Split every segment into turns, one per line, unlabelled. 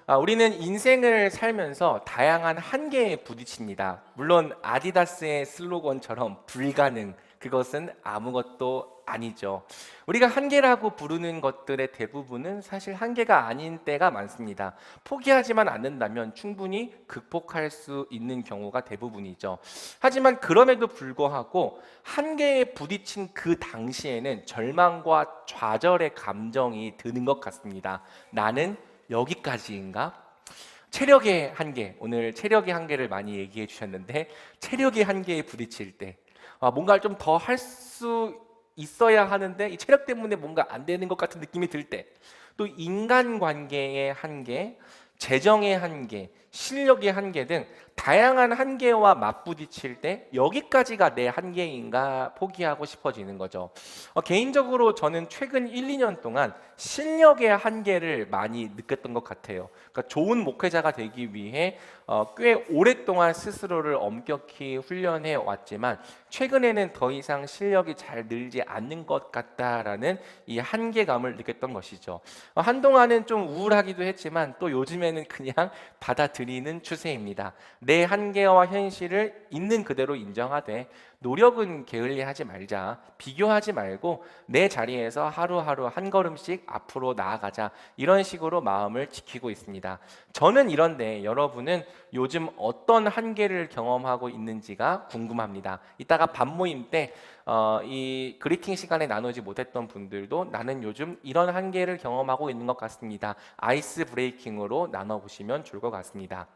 우리는 인생을 살면서 다양한 한계에 부딪힙니다. 물론 아디다스의 슬로건처럼 불가능, 그것은 아무것도 아니죠. 우리가 한계라고 부르는 것들의 대부분은 사실 한계가 아닌 때가 많습니다. 포기하지만 않는다면 충분히 극복할 수 있는 경우가 대부분이죠. 하지만 그럼에도 불구하고 한계에 부딪힌 그 당시에는 절망과 좌절의 감정이 드는 것 같습니다. 나는 여기까지인가? 체력의 한계, 오늘 체력의 한계를 많이 얘기해 주셨는데, 체력의 한계에 부딪힐 때 뭔가를 좀 더 할 수 있어야 하는데 이 체력 때문에 뭔가 안 되는 것 같은 느낌이 들 때, 또 인간관계의 한계, 재정의 한계, 실력의 한계 등 다양한 한계와 맞부딪힐 때 여기까지가 내 한계인가 포기하고 싶어지는 거죠. 개인적으로 저는 최근 1, 2년 동안 실력의 한계를 많이 느꼈던 것 같아요. 그러니까 좋은 목회자가 되기 위해 꽤 오랫동안 스스로를 엄격히 훈련해 왔지만 최근에는 더 이상 실력이 잘 늘지 않는 것 같다라는 이 한계감을 느꼈던 것이죠. 한동안은 좀 우울하기도 했지만 또 요즘에는 그냥 받아들이는 추세입니다. 내 한계와 현실을 있는 그대로 인정하되 노력은 게을리하지 말자. 비교하지 말고 내 자리에서 하루하루 한 걸음씩 앞으로 나아가자. 이런 식으로 마음을 지키고 있습니다. 저는 이런데 여러분은 요즘 어떤 한계를 경험하고 있는지가 궁금합니다. 이따가 밥 모임 때 이 그리팅 시간에 나누지 못했던 분들도 나는 요즘 이런 한계를 경험하고 있는 것 같습니다. 아이스 브레이킹으로 나눠보시면 좋을 것 같습니다.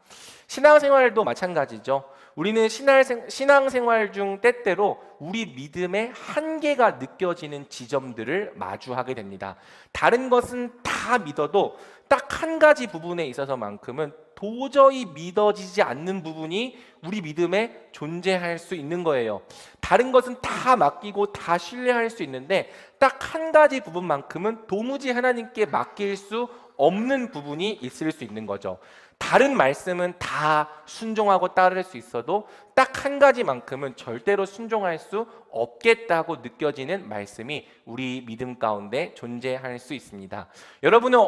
신앙생활도 마찬가지죠. 우리는 신앙생활 중 때때로 우리 믿음의 한계가 느껴지는 지점들을 마주하게 됩니다. 다른 것은 다 믿어도 딱 한 가지 부분에 있어서만큼은 도저히 믿어지지 않는 부분이 우리 믿음에 존재할 수 있는 거예요. 다른 것은 다 맡기고 다 신뢰할 수 있는데 딱 한 가지 부분만큼은 도무지 하나님께 맡길 수 없는 부분이 있을 수 있는 거죠. 다른 말씀은 다 순종하고 따를 수 있어도 딱 한 가지만큼은 절대로 순종할 수 없겠다고 느껴지는 말씀이 우리 믿음 가운데 존재할 수 있습니다. 여러분은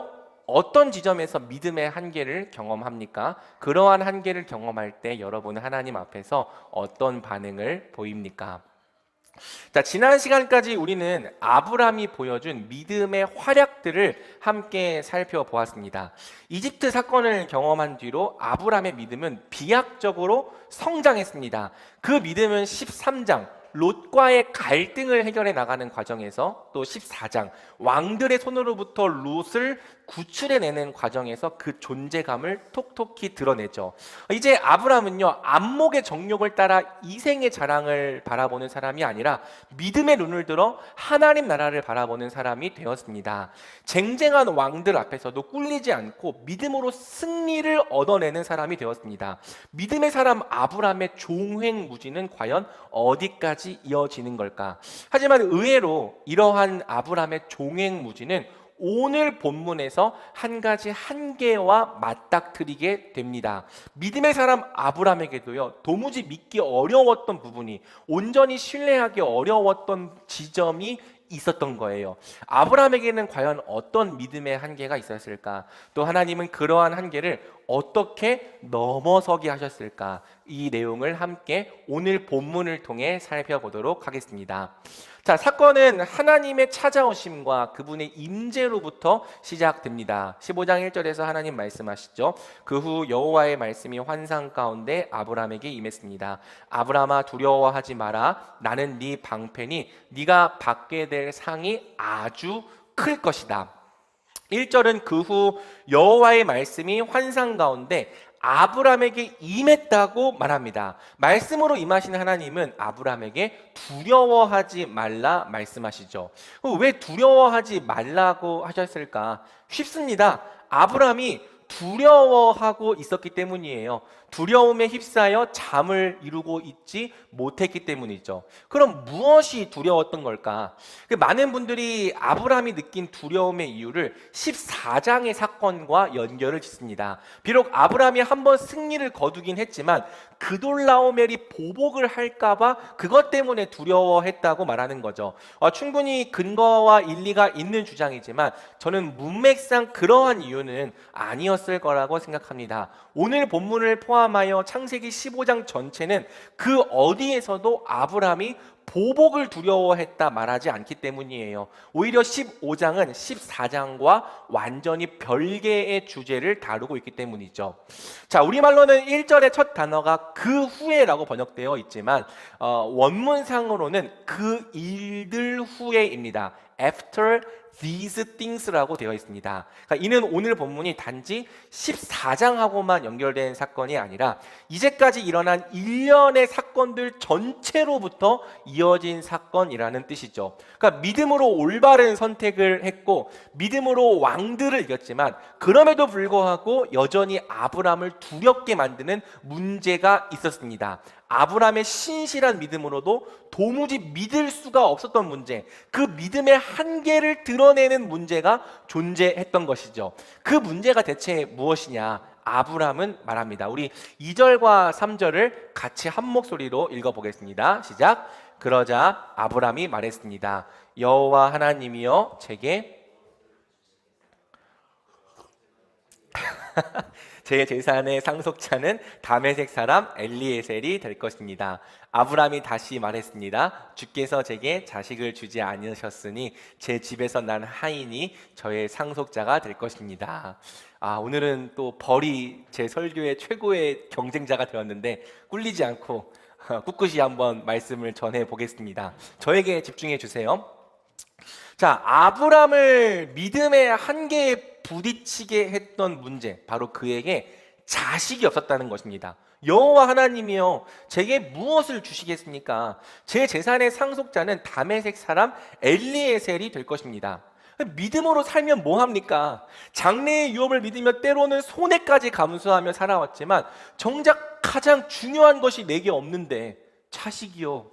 어떤 지점에서 믿음의 한계를 경험합니까? 그러한 한계를 경험할 때 여러분은 하나님 앞에서 어떤 반응을 보입니까? 자, 지난 시간까지 우리는 아브람이 보여준 믿음의 활약들을 함께 살펴보았습니다. 이집트 사건을 경험한 뒤로 아브람의 믿음은 비약적으로 성장했습니다. 그 믿음은 13장 롯과의 갈등을 해결해 나가는 과정에서, 또 14장 왕들의 손으로부터 롯을 구출해내는 과정에서 그 존재감을 톡톡히 드러내죠. 이제 아브람은요, 안목의 정욕을 따라 이생의 자랑을 바라보는 사람이 아니라 믿음의 눈을 들어 하나님 나라를 바라보는 사람이 되었습니다. 쟁쟁한 왕들 앞에서도 꿀리지 않고 믿음으로 승리를 얻어내는 사람이 되었습니다. 믿음의 사람 아브람의 종횡무진은 과연 어디까지 이어지는 걸까? 하지만 의외로 이러한 아브람의 종횡무진은 오늘 본문에서 한 가지 한계와 맞닥뜨리게 됩니다. 믿음의 사람 아브람에게도요, 도무지 믿기 어려웠던 부분이, 온전히 신뢰하기 어려웠던 지점이 있었던 거예요. 아브람에게는 과연 어떤 믿음의 한계가 있었을까? 또 하나님은 그러한 한계를 어떻게 넘어서게 하셨을까? 이 내용을 함께 오늘 본문을 통해 살펴보도록 하겠습니다. 자, 사건은 하나님의 찾아오심과 그분의 임재로부터 시작됩니다. 15장 1절에서 하나님 말씀하시죠. 그 후 여호와의 말씀이 환상 가운데 아브람에게 임했습니다. 아브람아, 두려워하지 마라. 나는 네 방패니 네가 받게 될 상이 아주 클 것이다. 1절은 그 후 여호와의 말씀이 환상 가운데 아브람에게 임했다고 말합니다. 말씀으로 임하신 하나님은 아브람에게 두려워하지 말라 말씀하시죠. 왜 두려워하지 말라고 하셨을까? 쉽습니다. 아브람이 두려워하고 있었기 때문이에요. 두려움에 휩싸여 잠을 이루고 있지 못했기 때문이죠. 그럼 무엇이 두려웠던 걸까? 많은 분들이 아브람이 느낀 두려움의 이유를 14장의 사건과 연결을 짓습니다. 비록 아브람이 한번 승리를 거두긴 했지만 그돌라오멜이 보복을 할까봐 그것 때문에 두려워했다고 말하는 거죠. 충분히 근거와 일리가 있는 주장이지만 저는 문맥상 그러한 이유는 아니었을 거라고 생각합니다. 오늘 본문을 포함하여 창세기 15장 전체는 그 어디에서도 아브라함이 보복을 두려워했다 말하지 않기 때문이에요. 오히려 15장은 14장과 완전히 별개의 주제를 다루고 있기 때문이죠. 자, 우리말로는 1절의 첫 단어가 그 후에라고 번역되어 있지만 원문상으로는 그 일들 후에입니다. After these things라고 되어 있습니다. 그러니까 이는 오늘 본문이 단지 14장하고만 연결된 사건이 아니라 이제까지 일어난 일련의 사건들 전체로부터 이어진 사건이라는 뜻이죠. 그러니까 믿음으로 올바른 선택을 했고 믿음으로 왕들을 이겼지만 그럼에도 불구하고 여전히 아브라함을 두렵게 만드는 문제가 있었습니다. 아브라함의 신실한 믿음으로도 도무지 믿을 수가 없었던 문제, 그 믿음의 한계를 드러내는 문제가 존재했던 것이죠. 그 문제가 대체 무엇이냐? 아브라함은 말합니다. 우리 2절과 3절을 같이 한 목소리로 읽어보겠습니다. 시작. 그러자 아브라함이 말했습니다. 여호와 하나님이여 제게 제 재산의 상속자는 다메섹 사람 엘리에셀이 될 것입니다. 아브라함이 다시 말했습니다. 주께서 제게 자식을 주지 않으셨으니 제 집에서 난 하인이 저의 상속자가 될 것입니다. 오늘은 또 벌이 제 설교의 최고의 경쟁자가 되었는데 꿀리지 않고 꿋꿋이 한번 말씀을 전해 보겠습니다. 저에게 집중해 주세요. 자, 아브라함을 믿음의 한계에 부딪히게 했던 문제, 바로 그에게 자식이 없었다는 것입니다. 여호와 하나님이여 제게 무엇을 주시겠습니까? 제 재산의 상속자는 다메섹 사람 엘리에셀이 될 것입니다. 믿음으로 살면 뭐합니까? 장래의 유업을 믿으며 때로는 손해까지 감수하며 살아왔지만 정작 가장 중요한 것이 내게 없는데 자식이요.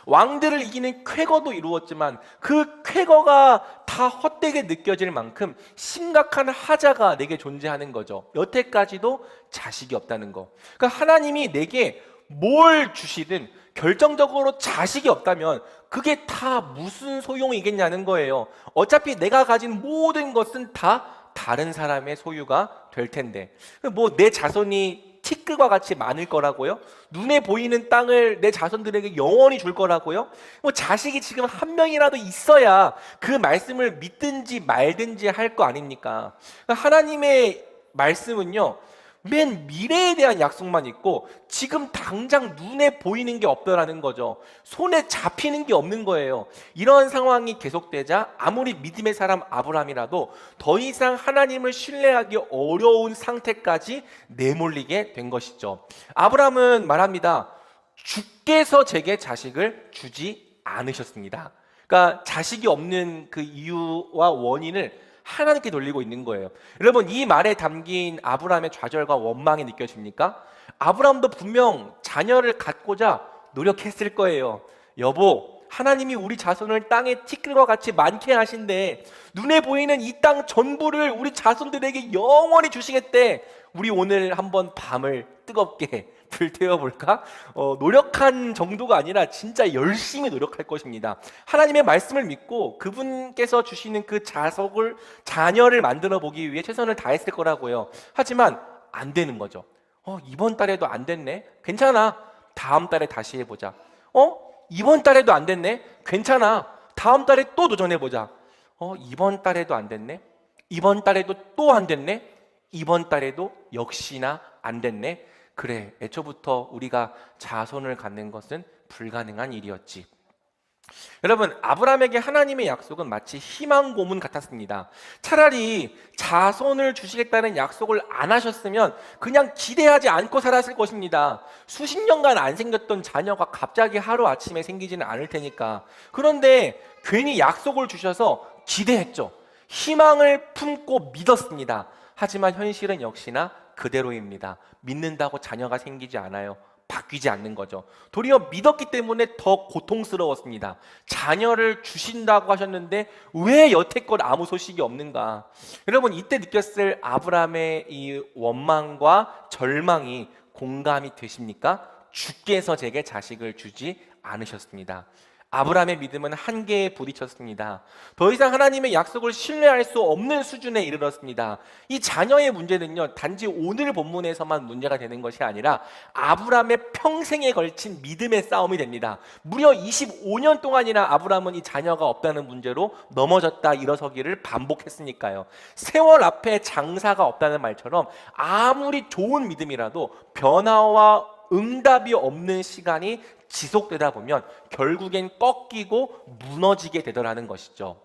왕들을 이기는 쾌거도 이루었지만 그 쾌거가 다 헛되게 느껴질 만큼 심각한 하자가 내게 존재하는 거죠. 여태까지도 자식이 없다는 거. 그러니까 하나님이 내게 뭘 주시든 결정적으로 자식이 없다면 그게 다 무슨 소용이겠냐는 거예요. 어차피 내가 가진 모든 것은 다 다른 사람의 소유가 될 텐데 뭐 내 자손이 티끌과 같이 많을 거라고요? 눈에 보이는 땅을 내 자손들에게 영원히 줄 거라고요? 뭐 자식이 지금 한 명이라도 있어야 그 말씀을 믿든지 말든지 할 거 아닙니까? 하나님의 말씀은요, 맨 미래에 대한 약속만 있고 지금 당장 눈에 보이는 게 없더라는 거죠. 손에 잡히는 게 없는 거예요. 이런 상황이 계속되자 아무리 믿음의 사람 아브라함이라도 더 이상 하나님을 신뢰하기 어려운 상태까지 내몰리게 된 것이죠. 아브라함은 말합니다. 주께서 제게 자식을 주지 않으셨습니다. 그러니까 자식이 없는 그 이유와 원인을 하나님께 돌리고 있는 거예요. 여러분, 이 말에 담긴 아브라함의 좌절과 원망이 느껴집니까? 아브라함도 분명 자녀를 갖고자 노력했을 거예요. 여보, 하나님이 우리 자손을 땅의 티끌과 같이 많게 하신대. 눈에 보이는 이 땅 전부를 우리 자손들에게 영원히 주시겠대. 우리 오늘 한번 밤을 뜨겁게 불태워볼까? 노력한 정도가 아니라 진짜 열심히 노력할 것입니다. 하나님의 말씀을 믿고 그분께서 주시는 그 자녀를 만들어 보기 위해 최선을 다했을 거라고요. 하지만 안 되는 거죠. 이번 달에도 안 됐네? 괜찮아. 다음 달에 다시 해보자. 이번 달에도 안 됐네? 괜찮아. 다음 달에 또 도전해보자. 이번 달에도 안 됐네? 이번 달에도 또 안 됐네? 이번 달에도 역시나 안 됐네? 그래, 애초부터 우리가 자손을 갖는 것은 불가능한 일이었지. 여러분, 아브라함에게 하나님의 약속은 마치 희망 고문 같았습니다. 차라리 자손을 주시겠다는 약속을 안 하셨으면 그냥 기대하지 않고 살았을 것입니다. 수십 년간 안 생겼던 자녀가 갑자기 하루아침에 생기지는 않을 테니까. 그런데 괜히 약속을 주셔서 기대했죠. 희망을 품고 믿었습니다. 하지만 현실은 역시나 그대로입니다. 믿는다고 자녀가 생기지 않아요. 바뀌지 않는 거죠. 도리어 믿었기 때문에 더 고통스러웠습니다. 자녀를 주신다고 하셨는데 왜 여태껏 아무 소식이 없는가? 여러분, 이때 느꼈을 아브라함의 이 원망과 절망이 공감이 되십니까? 주께서 제게 자식을 주지 않으셨습니다. 아브라함의 믿음은 한계에 부딪혔습니다. 더 이상 하나님의 약속을 신뢰할 수 없는 수준에 이르렀습니다. 이 자녀의 문제는요, 단지 오늘 본문에서만 문제가 되는 것이 아니라 아브라함의 평생에 걸친 믿음의 싸움이 됩니다. 무려 25년 동안이나 아브라함은 이 자녀가 없다는 문제로 넘어졌다 일어서기를 반복했으니까요. 세월 앞에 장사가 없다는 말처럼 아무리 좋은 믿음이라도 변화와 응답이 없는 시간이 지속되다 보면 결국엔 꺾이고 무너지게 되더라는 것이죠.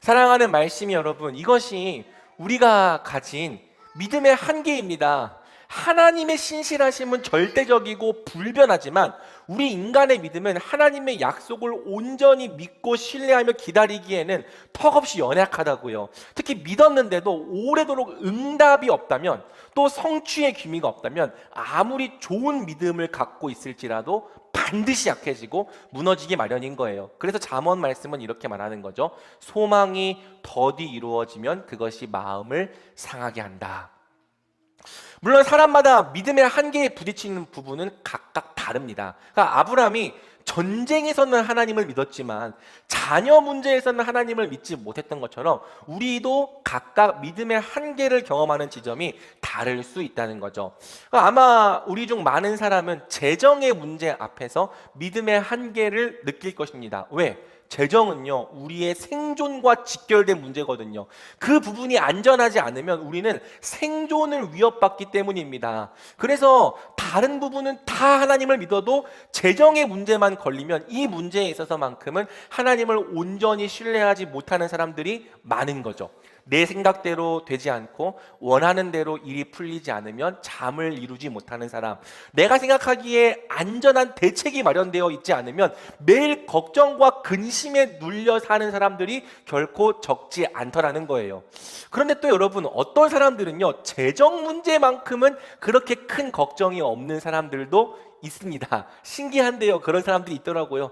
사랑하는 말씀이 여러분, 이것이 우리가 가진 믿음의 한계입니다. 하나님의 신실하심은 절대적이고 불변하지만 우리 인간의 믿음은 하나님의 약속을 온전히 믿고 신뢰하며 기다리기에는 턱없이 연약하다고요. 특히 믿었는데도 오래도록 응답이 없다면, 또 성취의 기미가 없다면 아무리 좋은 믿음을 갖고 있을지라도 반드시 약해지고 무너지기 마련인 거예요. 그래서 잠언 말씀은 이렇게 말하는 거죠. 소망이 더디 이루어지면 그것이 마음을 상하게 한다. 물론 사람마다 믿음의 한계에 부딪히는 부분은 각각 다릅니다. 그러니까 아브라함이 전쟁에서는 하나님을 믿었지만 자녀 문제에서는 하나님을 믿지 못했던 것처럼 우리도 각각 믿음의 한계를 경험하는 지점이 다를 수 있다는 거죠. 그러니까 아마 우리 중 많은 사람은 재정의 문제 앞에서 믿음의 한계를 느낄 것입니다. 왜? 재정은요, 우리의 생존과 직결된 문제거든요. 그 부분이 안전하지 않으면 우리는 생존을 위협받기 때문입니다. 그래서 다른 부분은 다 하나님을 믿어도 재정의 문제만 걸리면 이 문제에 있어서만큼은 하나님을 온전히 신뢰하지 못하는 사람들이 많은 거죠. 내 생각대로 되지 않고 원하는 대로 일이 풀리지 않으면 잠을 이루지 못하는 사람, 내가 생각하기에 안전한 대책이 마련되어 있지 않으면 매일 걱정과 근심에 눌려 사는 사람들이 결코 적지 않더라는 거예요. 그런데 또 여러분, 어떤 사람들은요, 재정 문제만큼은 그렇게 큰 걱정이 없는 사람들도 있습니다. 신기한데요, 그런 사람들이 있더라고요.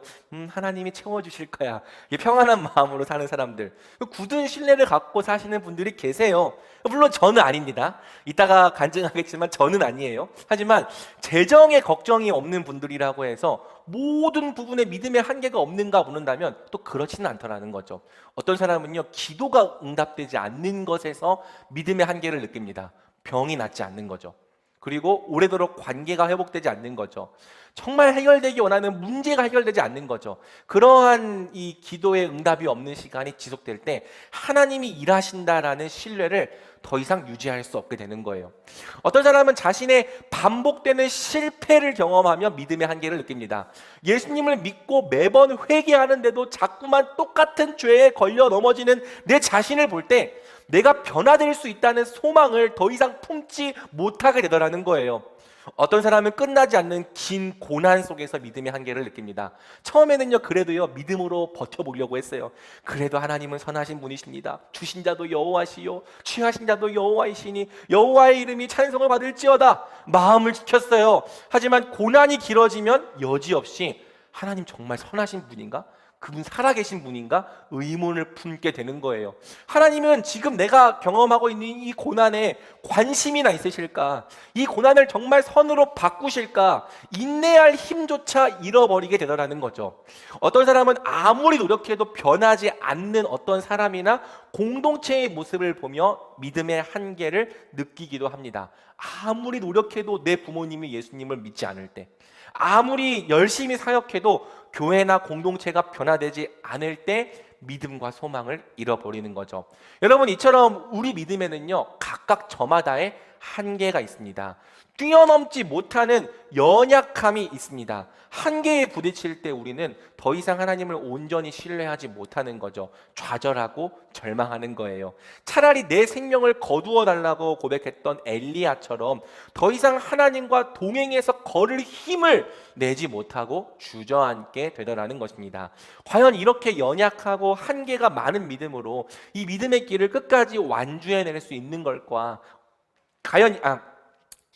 하나님이 채워주실 거야. 평안한 마음으로 사는 사람들, 굳은 신뢰를 갖고 사시는 분들이 계세요. 물론 저는 아닙니다. 이따가 간증하겠지만 저는 아니에요. 하지만 재정에 걱정이 없는 분들이라고 해서 모든 부분에 믿음의 한계가 없는가 묻는다면 또 그렇지는 않더라는 거죠. 어떤 사람은요, 기도가 응답되지 않는 것에서 믿음의 한계를 느낍니다. 병이 낫지 않는 거죠. 그리고 오래도록 관계가 회복되지 않는 거죠. 정말 해결되기 원하는 문제가 해결되지 않는 거죠. 그러한 이 기도의 응답이 없는 시간이 지속될 때 하나님이 일하신다라는 신뢰를 더 이상 유지할 수 없게 되는 거예요. 어떤 사람은 자신의 반복되는 실패를 경험하며 믿음의 한계를 느낍니다. 예수님을 믿고 매번 회개하는데도 자꾸만 똑같은 죄에 걸려 넘어지는 내 자신을 볼 때 내가 변화될 수 있다는 소망을 더 이상 품지 못하게 되더라는 거예요. 어떤 사람은 끝나지 않는 긴 고난 속에서 믿음의 한계를 느낍니다. 처음에는요, 그래도요, 믿음으로 버텨보려고 했어요. 그래도 하나님은 선하신 분이십니다. 주신 자도 여호와시요 취하신 자도 여호와이시니 여호와의 이름이 찬송을 받을지어다 마음을 지켰어요. 하지만 고난이 길어지면 여지없이 하나님 정말 선하신 분인가? 그분 살아계신 분인가? 의문을 품게 되는 거예요. 하나님은 지금 내가 경험하고 있는 이 고난에 관심이나 있으실까? 이 고난을 정말 선으로 바꾸실까? 인내할 힘조차 잃어버리게 되더라는 거죠. 어떤 사람은 아무리 노력해도 변하지 않는 어떤 사람이나 공동체의 모습을 보며 믿음의 한계를 느끼기도 합니다. 아무리 노력해도 내 부모님이 예수님을 믿지 않을 때, 아무리 열심히 사역해도 교회나 공동체가 변화되지 않을 때 믿음과 소망을 잃어버리는 거죠. 여러분, 이처럼 우리 믿음에는요, 각각 저마다의 한계가 있습니다. 뛰어넘지 못하는 연약함이 있습니다. 한계에 부딪힐 때 우리는 더 이상 하나님을 온전히 신뢰하지 못하는 거죠. 좌절하고 절망하는 거예요. 차라리 내 생명을 거두어 달라고 고백했던 엘리야처럼 더 이상 하나님과 동행해서 걸을 힘을 내지 못하고 주저앉게 되더라는 것입니다. 과연 이렇게 연약하고 한계가 많은 믿음으로 이 믿음의 길을 끝까지 완주해낼 수 있는 걸까?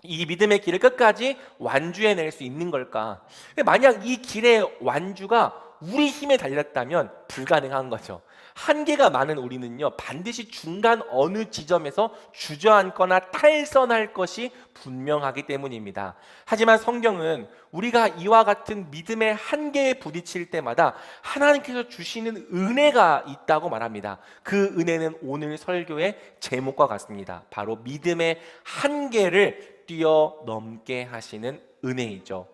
이 믿음의 길을 끝까지 완주해낼 수 있는 걸까? 만약 이 길의 완주가 우리 힘에 달렸다면 불가능한 거죠. 한계가 많은 우리는요, 반드시 중간 어느 지점에서 주저앉거나 탈선할 것이 분명하기 때문입니다. 하지만 성경은 우리가 이와 같은 믿음의 한계에 부딪힐 때마다 하나님께서 주시는 은혜가 있다고 말합니다. 그 은혜는 오늘 설교의 제목과 같습니다. 바로 믿음의 한계를 뛰어넘게 하시는 은혜이죠.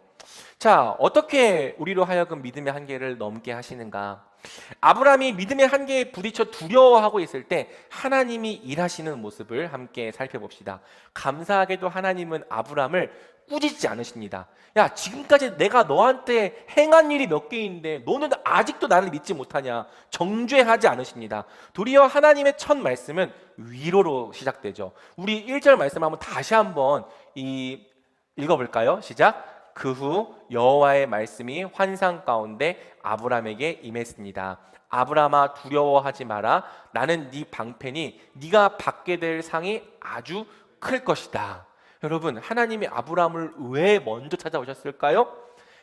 자, 어떻게 우리로 하여금 믿음의 한계를 넘게 하시는가? 아브라함이 믿음의 한계에 부딪혀 두려워하고 있을 때 하나님이 일하시는 모습을 함께 살펴봅시다. 감사하게도 하나님은 아브라함을 꾸짖지 않으십니다. 야, 지금까지 내가 너한테 행한 일이 몇 개인데 너는 아직도 나를 믿지 못하냐? 정죄하지 않으십니다. 도리어 하나님의 첫 말씀은 위로로 시작되죠. 우리 1절 말씀 한번 다시 한번 읽어볼까요? 시작. 그 후 여호와의 말씀이 환상 가운데 아브라함에게 임했습니다. 아브라함아, 두려워하지 마라. 나는 네 방패니 네가 받게 될 상이 아주 클 것이다. 여러분, 하나님이 아브라함을 왜 먼저 찾아오셨을까요?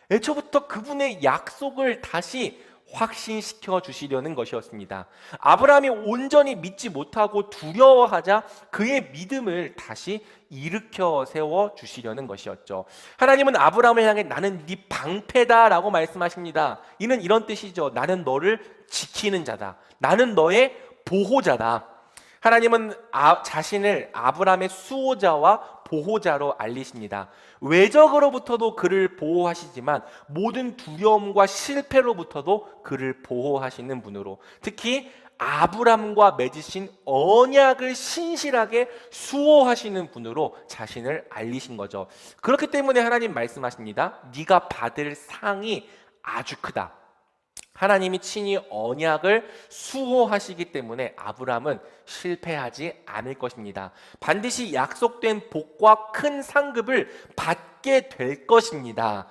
애초부터 그분의 약속을 다시 확신시켜 주시려는 것이었습니다. 아브라함이 온전히 믿지 못하고 두려워하자 그의 믿음을 다시 일으켜 세워 주시려는 것이었죠. 하나님은 아브라함을 향해 나는 네 방패다라고 말씀하십니다. 이는 이런 뜻이죠. 나는 너를 지키는 자다. 나는 너의 보호자다. 하나님은 자신을 아브라함의 수호자와 보호자로 알리십니다. 외적으로부터도 그를 보호하시지만 모든 두려움과 실패로부터도 그를 보호하시는 분으로, 특히 아브라함과 맺으신 언약을 신실하게 수호하시는 분으로 자신을 알리신 거죠. 그렇기 때문에 하나님 말씀하십니다. 네가 받을 상이 아주 크다. 하나님이 친히 언약을 수호하시기 때문에 아브라함은 실패하지 않을 것입니다. 반드시 약속된 복과 큰 상급을 받게 될 것입니다.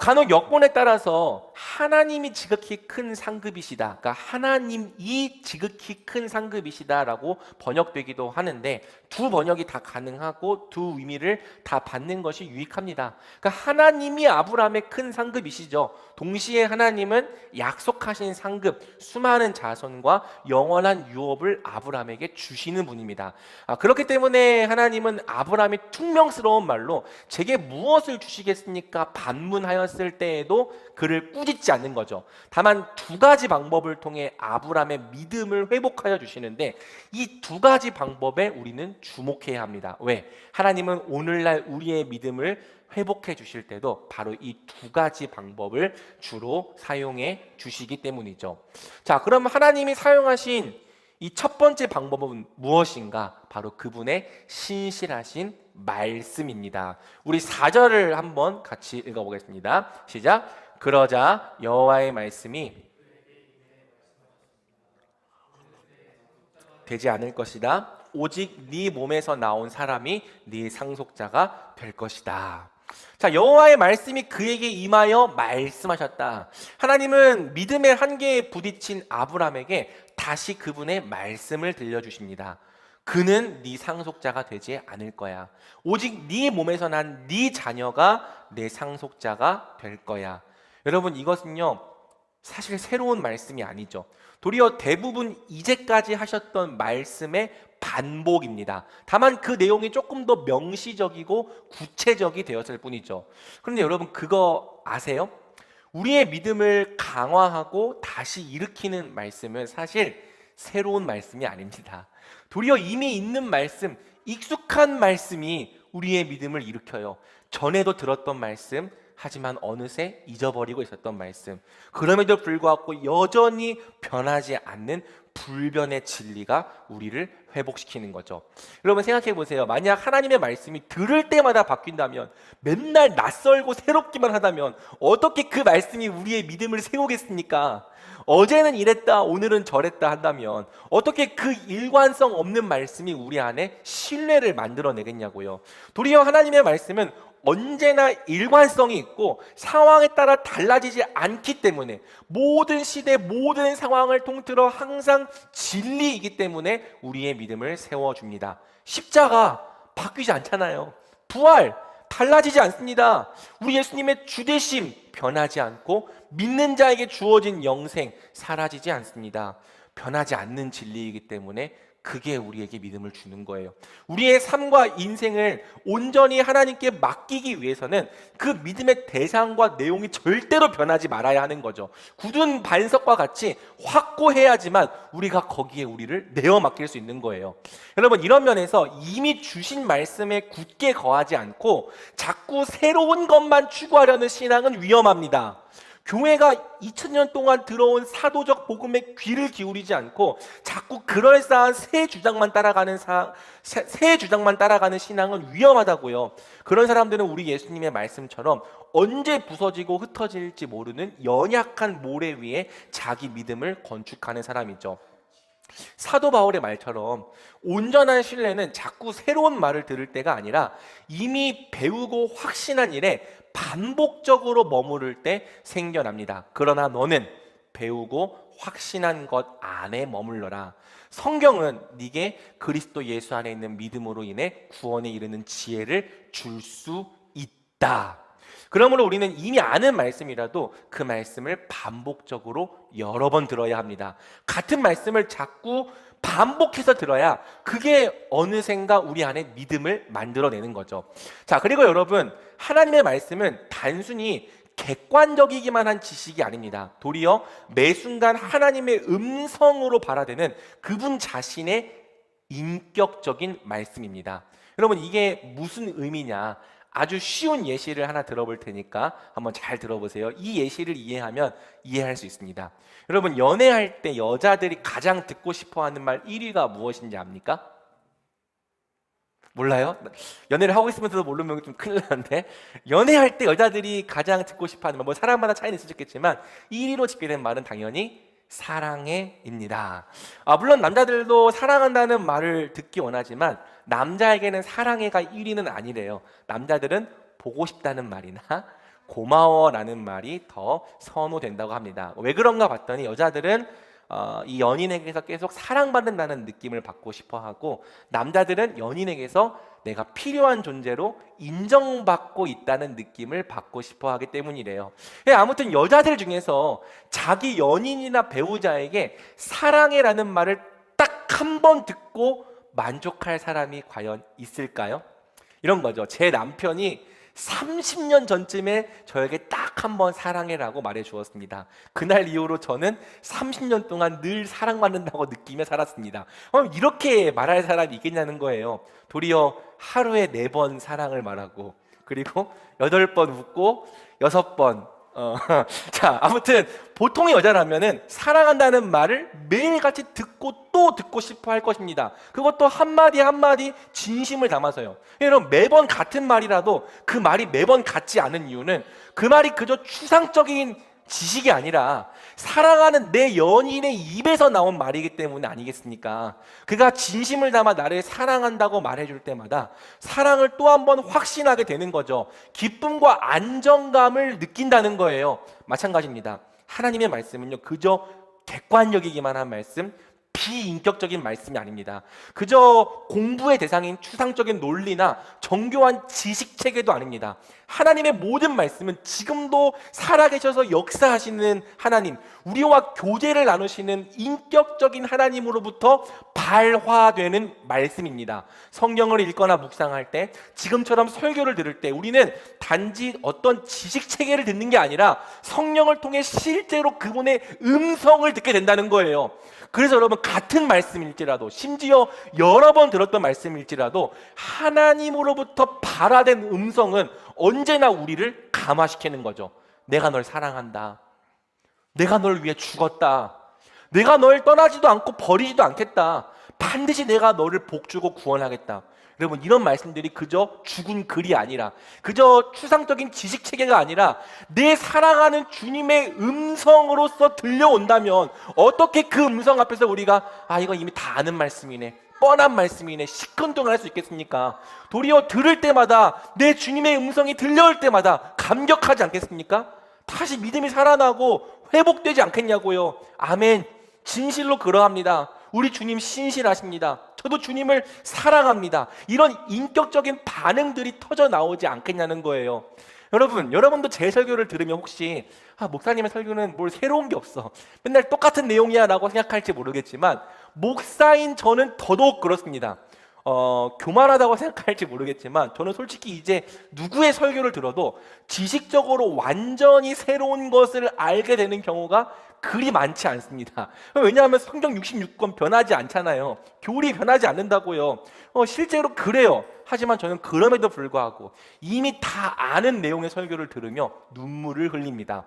간혹 여건에 따라서 하나님이 지극히 큰 상급이시다, 그러니까 하나님이 지극히 큰 상급이시다라고 번역되기도 하는데, 두 번역이 다 가능하고 두 의미를 다 받는 것이 유익합니다. 그러니까 하나님이 아브라함의 큰 상급이시죠. 동시에 하나님은 약속하신 상급, 수많은 자손과 영원한 유업을 아브라함에게 주시는 분입니다. 그렇기 때문에 하나님은 아브라함이 퉁명스러운 말로 제게 무엇을 주시겠습니까? 반문하였을 때에도 그를 꾸짖지 않는 거죠. 다만 두 가지 방법을 통해 아브라함의 믿음을 회복하여 주시는데, 이 두 가지 방법에 우리는 주목해야 합니다. 왜? 하나님은 오늘날 우리의 믿음을 회복해 주실 때도 바로 이 두 가지 방법을 주로 사용해 주시기 때문이죠. 자, 그럼 하나님이 사용하신 이 첫 번째 방법은 무엇인가? 바로 그분의 신실하신 말씀입니다. 우리 4절을 한번 같이 읽어보겠습니다. 시작. 그러자 여호와의 말씀이 되지 않을 것이다. 오직 네 몸에서 나온 사람이 네 상속자가 될 것이다. 자, 여호와의 말씀이 그에게 임하여 말씀하셨다. 하나님은 믿음의 한계에 부딪힌 아브라함에게 다시 그분의 말씀을 들려주십니다. 그는 네 상속자가 되지 않을 거야. 오직 네 몸에서 난 네 자녀가 내 상속자가 될 거야. 여러분, 이것은요 사실 새로운 말씀이 아니죠. 도리어 대부분 이제까지 하셨던 말씀의 반복입니다. 다만 그 내용이 조금 더 명시적이고 구체적이 되었을 뿐이죠. 그런데 여러분, 그거 아세요? 우리의 믿음을 강화하고 다시 일으키는 말씀은 사실 새로운 말씀이 아닙니다. 도리어 이미 있는 말씀, 익숙한 말씀이 우리의 믿음을 일으켜요. 전에도 들었던 말씀, 하지만 어느새 잊어버리고 있었던 말씀, 그럼에도 불구하고 여전히 변하지 않는 불변의 진리가 우리를 회복시키는 거죠. 여러분, 생각해 보세요. 만약 하나님의 말씀이 들을 때마다 바뀐다면, 맨날 낯설고 새롭기만 하다면 어떻게 그 말씀이 우리의 믿음을 세우겠습니까? 어제는 이랬다 오늘은 저랬다 한다면 어떻게 그 일관성 없는 말씀이 우리 안에 신뢰를 만들어내겠냐고요. 도리어 하나님의 말씀은 언제나 일관성이 있고 상황에 따라 달라지지 않기 때문에, 모든 시대 모든 상황을 통틀어 항상 진리이기 때문에 우리의 믿음을 세워줍니다. 십자가 바뀌지 않잖아요. 부활 달라지지 않습니다. 우리 예수님의 주되심 변하지 않고 믿는 자에게 주어진 영생 사라지지 않습니다. 변하지 않는 진리이기 때문에 그게 우리에게 믿음을 주는 거예요. 우리의 삶과 인생을 온전히 하나님께 맡기기 위해서는 그 믿음의 대상과 내용이 절대로 변하지 말아야 하는 거죠. 굳은 반석과 같이 확고해야지만 우리가 거기에 우리를 내어 맡길 수 있는 거예요. 여러분, 이런 면에서 이미 주신 말씀에 굳게 거하지 않고 자꾸 새로운 것만 추구하려는 신앙은 위험합니다. 교회가 2000년 동안 들어온 사도적 복음에 귀를 기울이지 않고 자꾸 그럴싸한 새 주장만 따라가는 신앙은 위험하다고요. 그런 사람들은 우리 예수님의 말씀처럼 언제 부서지고 흩어질지 모르는 연약한 모래 위에 자기 믿음을 건축하는 사람이죠. 사도 바울의 말처럼 온전한 신뢰는 자꾸 새로운 말을 들을 때가 아니라 이미 배우고 확신한 일에 반복적으로 머무를 때 생겨납니다. 그러나 너는 배우고 확신한 것 안에 머물러라. 성경은 네게 그리스도 예수 안에 있는 믿음으로 인해 구원에 이르는 지혜를 줄 수 있다. 그러므로 우리는 이미 아는 말씀이라도 그 말씀을 반복적으로 여러 번 들어야 합니다. 같은 말씀을 자꾸 반복해서 들어야 그게 어느샌가 우리 안에 믿음을 만들어내는 거죠. 자, 그리고 여러분, 하나님의 말씀은 단순히 객관적이기만 한 지식이 아닙니다. 도리어 매 순간 하나님의 음성으로 발화되는 그분 자신의 인격적인 말씀입니다. 여러분, 이게 무슨 의미냐? 아주 쉬운 예시를 하나 들어볼 테니까 한번 잘 들어보세요. 이 예시를 이해하면 이해할 수 있습니다. 여러분, 연애할 때 여자들이 가장 듣고 싶어하는 말 1위가 무엇인지 압니까? 몰라요? 연애를 하고 있으면서도 모르면 좀 큰일 나는데, 연애할 때 여자들이 가장 듣고 싶어하는 말, 뭐 사람마다 차이는 있겠지만 1위로 집계된 말은 당연히 사랑해입니다. 물론 남자들도 사랑한다는 말을 듣기 원하지만 남자에게는 사랑해가 1위는 아니래요. 남자들은 보고 싶다는 말이나 고마워라는 말이 더 선호된다고 합니다. 왜 그런가 봤더니 여자들은 이 연인에게서 계속 사랑받는다는 느낌을 받고 싶어하고, 남자들은 연인에게서 내가 필요한 존재로 인정받고 있다는 느낌을 받고 싶어하기 때문이래요. 아무튼 여자들 중에서 자기 연인이나 배우자에게 사랑해라는 말을 딱 한 번 듣고 만족할 사람이 과연 있을까요? 이런 거죠. 제 남편이 30년 전쯤에 저에게 딱 한 번 사랑해라고 말해 주었습니다. 그날 이후로 저는 30년 동안 늘 사랑받는다고 느끼며 살았습니다. 이렇게 말할 사람이 있겠냐는 거예요. 도리어 하루에 4번 사랑을 말하고, 그리고 8번 웃고 6번 자, 아무튼 보통의 여자라면은 사랑한다는 말을 매일같이 듣고 또 듣고 싶어 할 것입니다. 그것도 한마디 한마디 진심을 담아서요. 여러분, 매번 같은 말이라도 그 말이 매번 같지 않은 이유는 그 말이 그저 추상적인 지식이 아니라 사랑하는 내 연인의 입에서 나온 말이기 때문에 아니겠습니까? 그가 진심을 담아 나를 사랑한다고 말해줄 때마다 사랑을 또 한 번 확신하게 되는 거죠. 기쁨과 안정감을 느낀다는 거예요. 마찬가지입니다. 하나님의 말씀은요, 그저 객관적이기만 한 말씀, 비인격적인 말씀이 아닙니다. 그저 공부의 대상인 추상적인 논리나 정교한 지식체계도 아닙니다. 하나님의 모든 말씀은 지금도 살아계셔서 역사하시는 하나님, 우리와 교제를 나누시는 인격적인 하나님으로부터 발화되는 말씀입니다. 성경을 읽거나 묵상할 때, 지금처럼 설교를 들을 때 우리는 단지 어떤 지식체계를 듣는 게 아니라 성령을 통해 실제로 그분의 음성을 듣게 된다는 거예요. 그래서 여러분, 같은 말씀일지라도, 심지어 여러 번 들었던 말씀일지라도 하나님으로부터 발화된 음성은 언제나 우리를 감화시키는 거죠. 내가 널 사랑한다. 내가 널 위해 죽었다. 내가 널 떠나지도 않고 버리지도 않겠다. 반드시 내가 너를 복주고 구원하겠다. 여러분, 이런 말씀들이 그저 죽은 글이 아니라, 그저 추상적인 지식체계가 아니라 내 사랑하는 주님의 음성으로서 들려온다면 어떻게 그 음성 앞에서 우리가 이거 이미 다 아는 말씀이네, 뻔한 말씀이네, 시큰둥할 수 있겠습니까? 도리어 들을 때마다, 내 주님의 음성이 들려올 때마다 감격하지 않겠습니까? 다시 믿음이 살아나고 회복되지 않겠냐고요. 아멘. 진실로 그러합니다. 우리 주님 신실하십니다. 저도 주님을 사랑합니다. 이런 인격적인 반응들이 터져 나오지 않겠냐는 거예요. 여러분도 제 설교를 들으면 혹시 목사님의 설교는 뭘 새로운 게 없어, 맨날 똑같은 내용이야 라고 생각할지 모르겠지만, 목사인 저는 더더욱 그렇습니다. 교만하다고 생각할지 모르겠지만 저는 솔직히 이제 누구의 설교를 들어도 지식적으로 완전히 새로운 것을 알게 되는 경우가 그리 많지 않습니다. 왜냐하면 성경 66권 변하지 않잖아요. 교리 변하지 않는다고요. 실제로 그래요. 하지만 저는 그럼에도 불구하고 이미 다 아는 내용의 설교를 들으며 눈물을 흘립니다.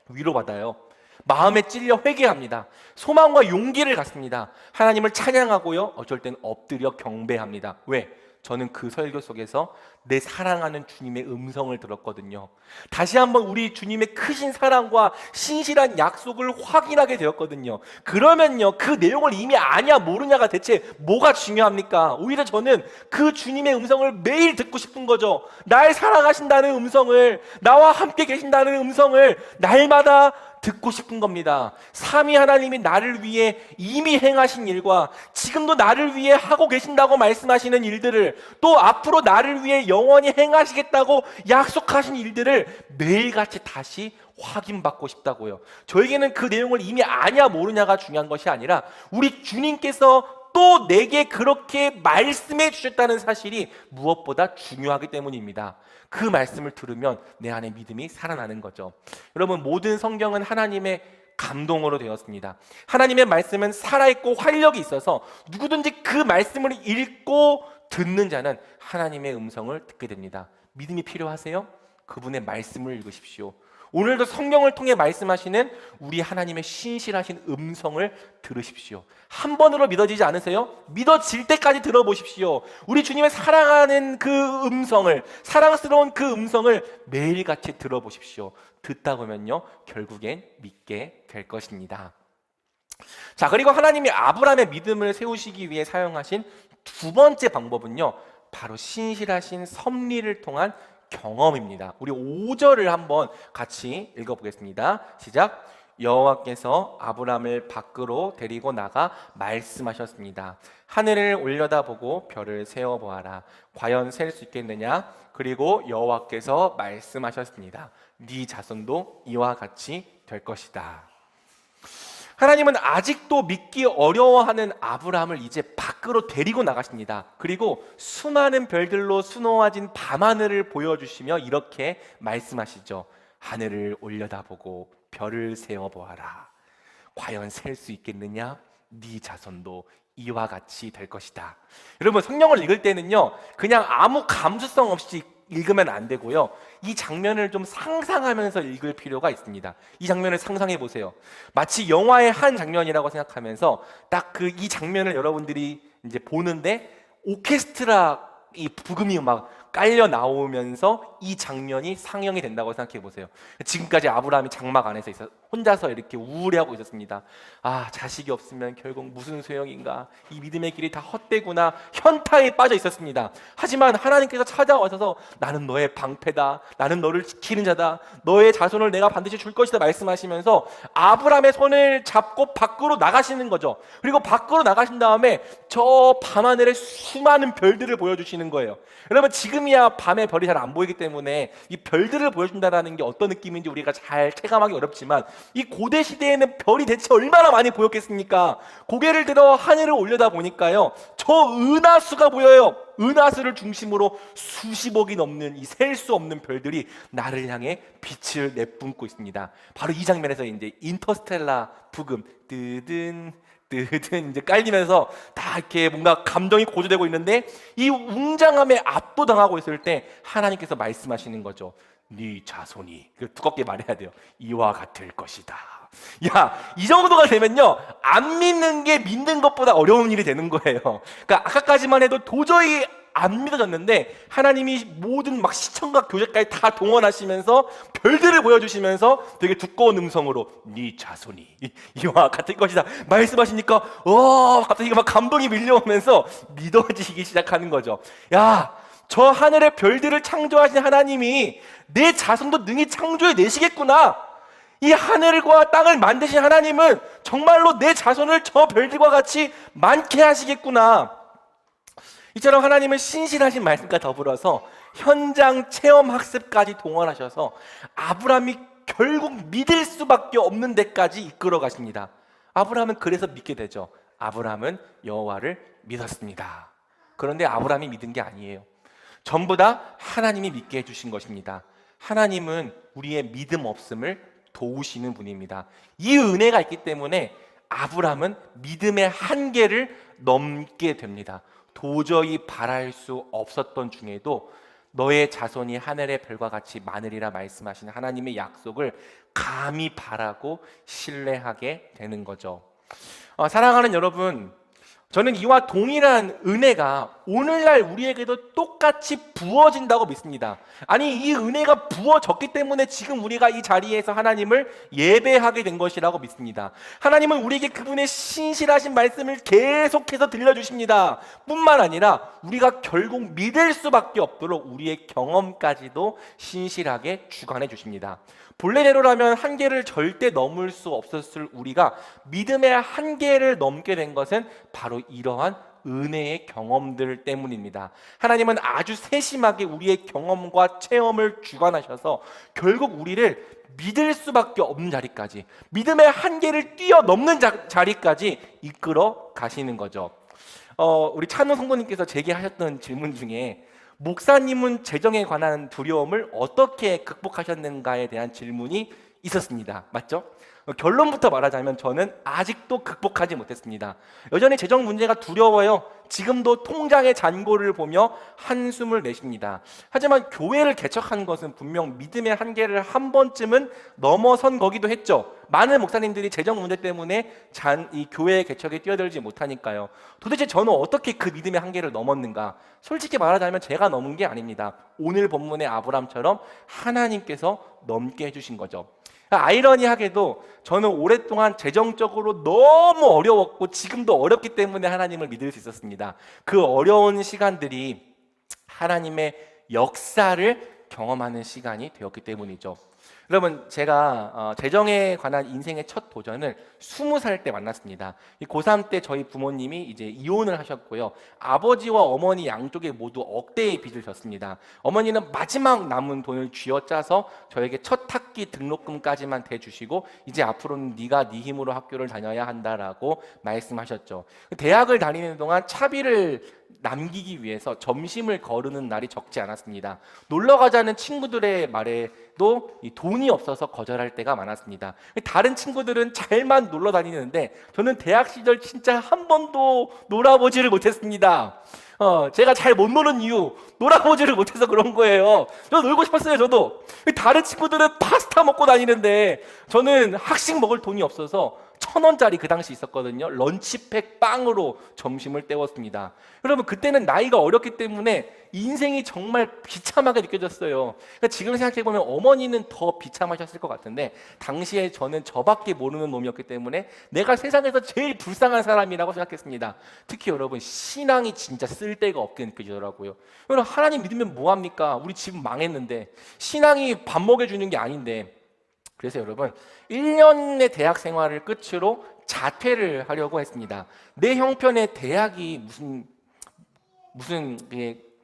위로받아요. 마음에 찔려 회개합니다. 소망과 용기를 갖습니다. 하나님을 찬양하고요, 어쩔 땐 엎드려 경배합니다. 왜? 저는 그 설교 속에서 내 사랑하는 주님의 음성을 들었거든요. 다시 한번 우리 주님의 크신 사랑과 신실한 약속을 확인하게 되었거든요. 그러면요, 그 내용을 이미 아냐 모르냐가 대체 뭐가 중요합니까? 오히려 저는 그 주님의 음성을 매일 듣고 싶은 거죠. 날 사랑하신다는 음성을, 나와 함께 계신다는 음성을 날마다 듣고 싶은 겁니다. 삼위 하나님이 나를 위해 이미 행하신 일과 지금도 나를 위해 하고 계신다고 말씀하시는 일들을, 또 앞으로 나를 위해 영원히 행하시겠다고 약속하신 일들을 매일같이 다시 확인받고 싶다고요. 저에게는 그 내용을 이미 아냐 모르냐가 중요한 것이 아니라 우리 주님께서 또 내게 그렇게 말씀해 주셨다는 사실이 무엇보다 중요하기 때문입니다. 그 말씀을 들으면 내 안에 믿음이 살아나는 거죠. 여러분, 모든 성경은 하나님의 감동으로 되었습니다. 하나님의 말씀은 살아있고 활력이 있어서 누구든지 그 말씀을 읽고 듣는 자는 하나님의 음성을 듣게 됩니다. 믿음이 필요하세요? 그분의 말씀을 읽으십시오. 오늘도 성경을 통해 말씀하시는 우리 하나님의 신실하신 음성을 들으십시오. 한 번으로 믿어지지 않으세요? 믿어질 때까지 들어보십시오. 우리 주님의 사랑하는 그 음성을, 사랑스러운 그 음성을 매일같이 들어보십시오. 듣다 보면요, 결국엔 믿게 될 것입니다. 자, 그리고 하나님이 아브라함의 믿음을 세우시기 위해 사용하신 두 번째 방법은요, 바로 신실하신 섭리를 통한 경험입니다. 우리 5절을 한번 같이 읽어보겠습니다. 시작. 여호와께서 아브라함을 밖으로 데리고 나가 말씀하셨습니다. 하늘을 올려다보고 별을 세어보아라. 과연 셀 수 있겠느냐? 그리고 여호와께서 말씀하셨습니다. 네 자손도 이와 같이 될 것이다. 하나님은 아직도 믿기 어려워하는 아브라함을 이제 밖으로 데리고 나가십니다. 그리고 수많은 별들로 수놓아진 밤하늘을 보여주시며 이렇게 말씀하시죠. 하늘을 올려다보고 별을 세어보아라. 과연 셀 수 있겠느냐? 네 자손도 이와 같이 될 것이다. 여러분, 성경을 읽을 때는요, 그냥 아무 감수성 없이 읽으면 안 되고요, 이 장면을 좀 상상하면서 읽을 필요가 있습니다. 이 장면을 상상해 보세요. 마치 영화의 한 장면이라고 생각하면서 딱 이 장면을 여러분들이 이제 보는데 오케스트라 이 부금이 막 깔려 나오면서 이 장면이 상영이 된다고 생각해 보세요. 지금까지 아브라함이 장막 안에서 혼자서 이렇게 우울해하고 있었습니다. 자식이 없으면 결국 무슨 소용인가, 이 믿음의 길이 다 헛되구나, 현타에 빠져 있었습니다. 하지만 하나님께서 찾아와서 나는 너의 방패다, 나는 너를 지키는 자다, 너의 자손을 내가 반드시 줄 것이다 말씀하시면서 아브라함의 손을 잡고 밖으로 나가시는 거죠. 그리고 밖으로 나가신 다음에 저 밤하늘의 수많은 별들을 보여주시는 거예요. 여러분, 지금이야 밤에 별이 잘 안 보이기 때문에 이 별들을 보여준다는 게 어떤 느낌인지 우리가 잘 체감하기 어렵지만, 이 고대 시대에는 별이 대체 얼마나 많이 보였겠습니까? 고개를 들어 하늘을 올려다 보니까요, 저 은하수가 보여요. 은하수를 중심으로 수십억이 넘는 이 셀 수 없는 별들이 나를 향해 빛을 내뿜고 있습니다. 바로 이 장면에서 이제 인터스텔라 부금 뜨든 이제 깔리면서 다 이렇게 뭔가 감정이 고조되고 있는데, 이 웅장함에 압도당하고 있을 때 하나님께서 말씀하시는 거죠. 네 자손이, 두껍게 말해야 돼요, 이와 같을 것이다. 이 정도가 되면요, 안 믿는 게 믿는 것보다 어려운 일이 되는 거예요. 그러니까 아까까지만 해도 도저히 안 믿어졌는데 하나님이 모든 막 시청각 교제까지 다 동원하시면서 별들을 보여주시면서 되게 두꺼운 음성으로 네 자손이 이와 같을 것이다 말씀하시니까 갑자기 막 감동이 밀려오면서 믿어지기 시작하는 거죠. 저 하늘의 별들을 창조하신 하나님이 내 자손도 능히 창조해 내시겠구나, 이 하늘과 땅을 만드신 하나님은 정말로 내 자손을 저 별들과 같이 많게 하시겠구나. 이처럼 하나님은 신실하신 말씀과 더불어서 현장 체험 학습까지 동원하셔서 아브라함이 결국 믿을 수밖에 없는 데까지 이끌어 가십니다. 아브라함은 그래서 믿게 되죠. 아브라함은 여호와를 믿었습니다. 그런데 아브라함이 믿은 게 아니에요. 전부 다 하나님이 믿게 해주신 것입니다. 하나님은 우리의 믿음 없음을 도우시는 분입니다. 이 은혜가 있기 때문에 아브라함은 믿음의 한계를 넘게 됩니다. 도저히 바랄 수 없었던 중에도 너의 자손이 하늘의 별과 같이 많으리라 말씀하신 하나님의 약속을 감히 바라고 신뢰하게 되는 거죠. 사랑하는 여러분, 저는 이와 동일한 은혜가 오늘날 우리에게도 똑같이 부어진다고 믿습니다. 아니, 이 은혜가 부어졌기 때문에 지금 우리가 이 자리에서 하나님을 예배하게 된 것이라고 믿습니다. 하나님은 우리에게 그분의 신실하신 말씀을 계속해서 들려주십니다. 뿐만 아니라 우리가 결국 믿을 수밖에 없도록 우리의 경험까지도 신실하게 주관해 주십니다. 본래대로라면 한계를 절대 넘을 수 없었을 우리가 믿음의 한계를 넘게 된 것은 바로 이러한 은혜의 경험들 때문입니다. 하나님은 아주 세심하게 우리의 경험과 체험을 주관하셔서 결국 우리를 믿을 수밖에 없는 자리까지, 믿음의 한계를 뛰어넘는 자리까지 이끌어 가시는 거죠. 우리 찬우 성도님께서 제기하셨던 질문 중에 목사님은 재정에 관한 두려움을 어떻게 극복하셨는가에 대한 질문이 있었습니다. 맞죠? 결론부터 말하자면 저는 아직도 극복하지 못했습니다. 여전히 재정 문제가 두려워요. 지금도 통장의 잔고를 보며 한숨을 내쉽니다. 하지만 교회를 개척한 것은 분명 믿음의 한계를 한 번쯤은 넘어선 거기도 했죠. 많은 목사님들이 재정 문제 때문에 이 교회 개척에 뛰어들지 못하니까요. 도대체 저는 어떻게 그 믿음의 한계를 넘었는가? 솔직히 말하자면 제가 넘은 게 아닙니다. 오늘 본문의 아브람처럼 하나님께서 넘게 해주신 거죠. 아이러니하게도 저는 오랫동안 재정적으로 너무 어려웠고 지금도 어렵기 때문에 하나님을 믿을 수 있었습니다. 그 어려운 시간들이 하나님의 역사를 경험하는 시간이 되었기 때문이죠. 여러분, 제가 재정에 관한 인생의 첫 도전을 20살 때 만났습니다. 고3 때 저희 부모님이 이제 이혼을 하셨고요. 아버지와 어머니 양쪽에 모두 억대의 빚을 졌습니다. 어머니는 마지막 남은 돈을 쥐어짜서 저에게 첫 학기 등록금까지만 대주시고 이제 앞으로는 네가 네 힘으로 학교를 다녀야 한다라고 말씀하셨죠. 대학을 다니는 동안 차비를 남기기 위해서 점심을 거르는 날이 적지 않았습니다. 놀러 가자는 친구들의 말에도 돈이 없어서 거절할 때가 많았습니다. 다른 친구들은 잘만 놀러 다니는데 저는 대학 시절 진짜 한 번도 놀아보지를 못했습니다. 제가 잘 못 노는 이유, 놀아보지를 못해서 그런 거예요. 저 놀고 싶었어요, 저도. 다른 친구들은 파스타 먹고 다니는데 저는 학식 먹을 돈이 없어서 1,000원짜리 그 당시 있었거든요. 런치팩 빵으로 점심을 때웠습니다. 여러분, 그때는 나이가 어렸기 때문에 인생이 정말 비참하게 느껴졌어요. 그러니까 지금 생각해보면 어머니는 더 비참하셨을 것 같은데 당시에 저는 저밖에 모르는 놈이었기 때문에 내가 세상에서 제일 불쌍한 사람이라고 생각했습니다. 특히 여러분, 신앙이 진짜 쓸데가 없게 느껴지더라고요. 여러분, 하나님 믿으면 뭐합니까? 우리 집 망했는데 신앙이 밥 먹여주는 게 아닌데. 그래서 여러분, 1년의 대학 생활을 끝으로 자퇴를 하려고 했습니다. 내 형편의 대학이 무슨